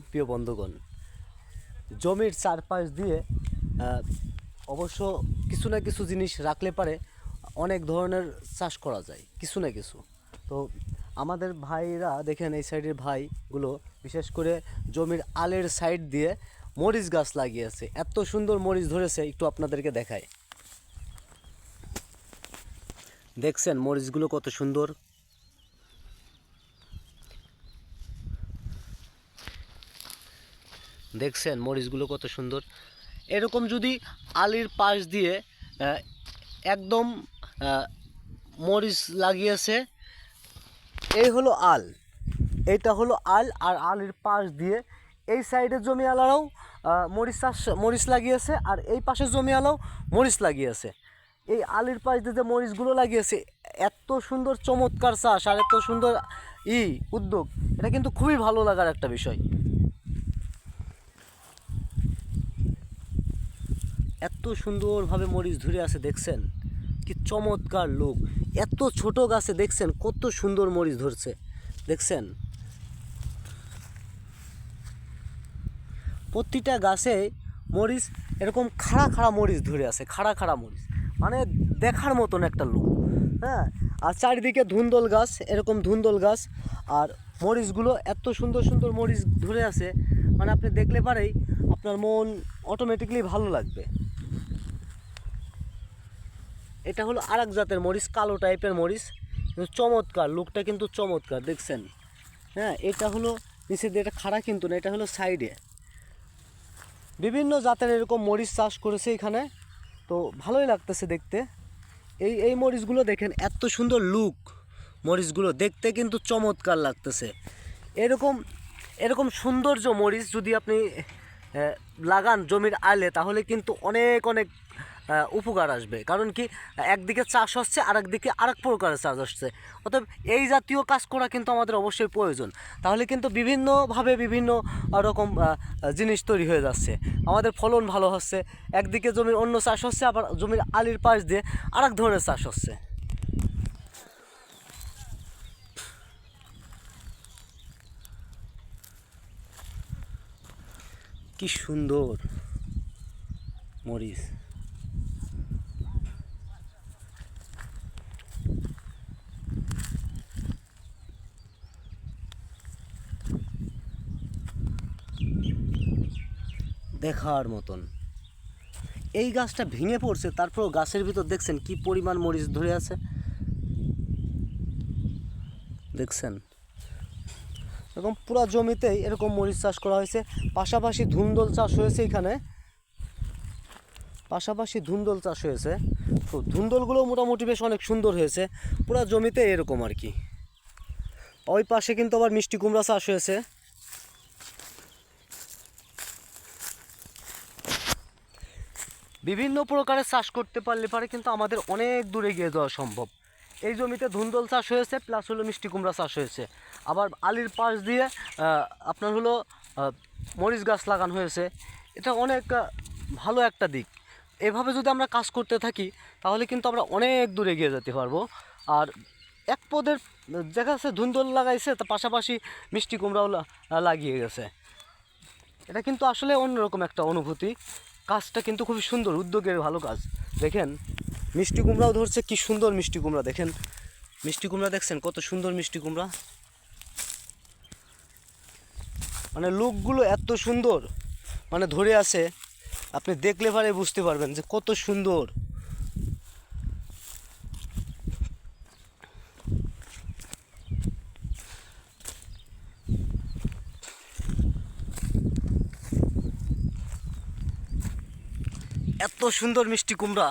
প্রিয় বন্ধুগণ, জমির চারপাশ দিয়ে অবশ্য কিছু না কিছু জিনিস রাখলে পারে অনেক ধরনের চাষ করা যায়, কিছু না কিছু। তো আমাদের ভাইরা দেখেন, এই সাইডের ভাইগুলো বিশেষ করে জমির আলের সাইড দিয়ে মরিচ গাছ লাগিয়েছে। এত সুন্দর মরিচ ধরেছে, একটু আপনাদেরকে দেখায়। দেখছেন মরিচগুলো কত সুন্দর। দেখছেন মরিচগুলো কত সুন্দর। এরকম যদি আলির পাশ দিয়ে একদম মরিচ লাগিয়েছে, এই হলো আল, এইটা হলো আল। আর আলির পাশ দিয়ে এই সাইডের জমিওয়ালারাও মরিচ লাগিয়েছে, আর এই পাশের জমিওয়ালাও মরিচ লাগিয়েছে। এই আলির পাশ দিয়ে যে মরিচগুলো লাগিয়েছে, এত সুন্দর চমৎকার চাষ আর এত সুন্দর উদ্যোগ, এটা কিন্তু খুবই ভালো লাগার একটা বিষয়। এত সুন্দরভাবে মরিচ ধরে আছে, দেখছেন কি চমৎকার লোক। এত ছোট গাছে দেখছেন কত সুন্দর মরিচ ধরছে, দেখছেন প্রতিটা গাছে মরিচ এরকম খাড়া খাড়া মরিচ ধরে আছে, খাড়া খাড়া মরিচ, মানে দেখার মতন একটা লোক। হ্যাঁ, আর চারিদিকে ধুন্দল গাছ, এরকম ধুন্দল গাছ, আর মরিচগুলো এত সুন্দর সুন্দর মরিচ ধরে আছে, মানে আপনি দেখলে পারেই আপনার মন অটোমেটিকলি ভালো লাগবে। এটা হলো আরেক জাতের মরিচ, কালো টাইপের মরিচ, কিন্তু চমৎকার, লুকটা কিন্তু চমৎকার, দেখছেন। হ্যাঁ, এটা হলো নিচে দিয়ে, এটা খাড়া কিন্তু না, এটা হলো সাইডে। বিভিন্ন জাতের এরকম মরিচ চাষ করেছে এখানে, তো ভালোই লাগতেছে দেখতে। এই মরিচগুলো দেখেন, এত সুন্দর লুক, মরিচগুলো দেখতে কিন্তু চমৎকার লাগতেছে। এরকম এরকম সৌন্দর্য মরিচ যদি আপনি লাগান জমির আলে, তাহলে কিন্তু অনেক অনেক উপকার আসবে। কারণ কি, একদিকে চাষ হচ্ছে আর একদিকে আরেক প্রকারের চাষ হচ্ছে। অতএব এই জাতীয় কাজ করা কিন্তু আমাদের অবশ্যই প্রয়োজন। তাহলে কিন্তু বিভিন্নভাবে বিভিন্ন রকম জিনিস তৈরি হয়ে যাচ্ছে, আমাদের ফলন ভালো হচ্ছে। একদিকে জমির অন্য চাষ হচ্ছে, আবার জমির আলির পাশ দিয়ে আরেক ধরনের চাষ হচ্ছে। কি সুন্দর মরিচ। দেখার মতন। এই গাছটা ভেঙে পড়ছে, তারপর গাছের ভিতর দেখছেন কি পরিমাণ মরিচ ধরে আছে, দেখছেন। এরকম পুরো জমিতেই এরকম মরিচ চাষ করা হয়েছে। পাশাপাশি ধুন্দল চাষ হয়েছে এখানে, পাশাপাশি ধুন্দল চাষ হয়েছে। তো ধুন্দলগুলো মোটামুটি বেশ অনেক সুন্দর হয়েছে পুরো জমিতে, এরকম আর কি। ওই পাশে কিন্তু আবার মিষ্টি কুমড়া চাষ হয়েছে। বিভিন্ন প্রকারের চাষ করতে পারলে পারে কিন্তু আমাদের অনেক দূরে গিয়ে যাওয়া সম্ভব। এই জমিতে ধুন্দল চাষ হয়েছে, প্লাস হলো মিষ্টি কুমড়া চাষ হয়েছে। আবার আলির পাশ দিয়ে আপনার হলো মরিচ গাছ লাগানো হয়েছে। এটা অনেক ভালো একটা দিক। এভাবে যদি আমরা কাজ করতে থাকি, তাহলে কিন্তু আমরা অনেক দূরে এগিয়ে যেতে পারবো। আর এক পদের দেখা যাচ্ছে ধুন্দল লাগাইছে, তার পাশাপাশি মিষ্টি কুমড়াও লাগিয়ে গেছে। এটা কিন্তু আসলে অন্যরকম একটা অনুভূতি। কাজটা কিন্তু খুবই সুন্দর, উদ্যোগের ভালো কাজ। দেখেন মিষ্টি কুমড়াও ধরছে, কি সুন্দর মিষ্টি কুমড়া। দেখেন মিষ্টি কুমড়া, দেখছেন কত সুন্দর মিষ্টি কুমড়া। মানে লোকগুলো এত সুন্দর মানে ধরে আছে, আপনি দেখলে পরে বুঝতে পারবেন যে কত সুন্দর। এত সুন্দর মিষ্টি কুমড়া।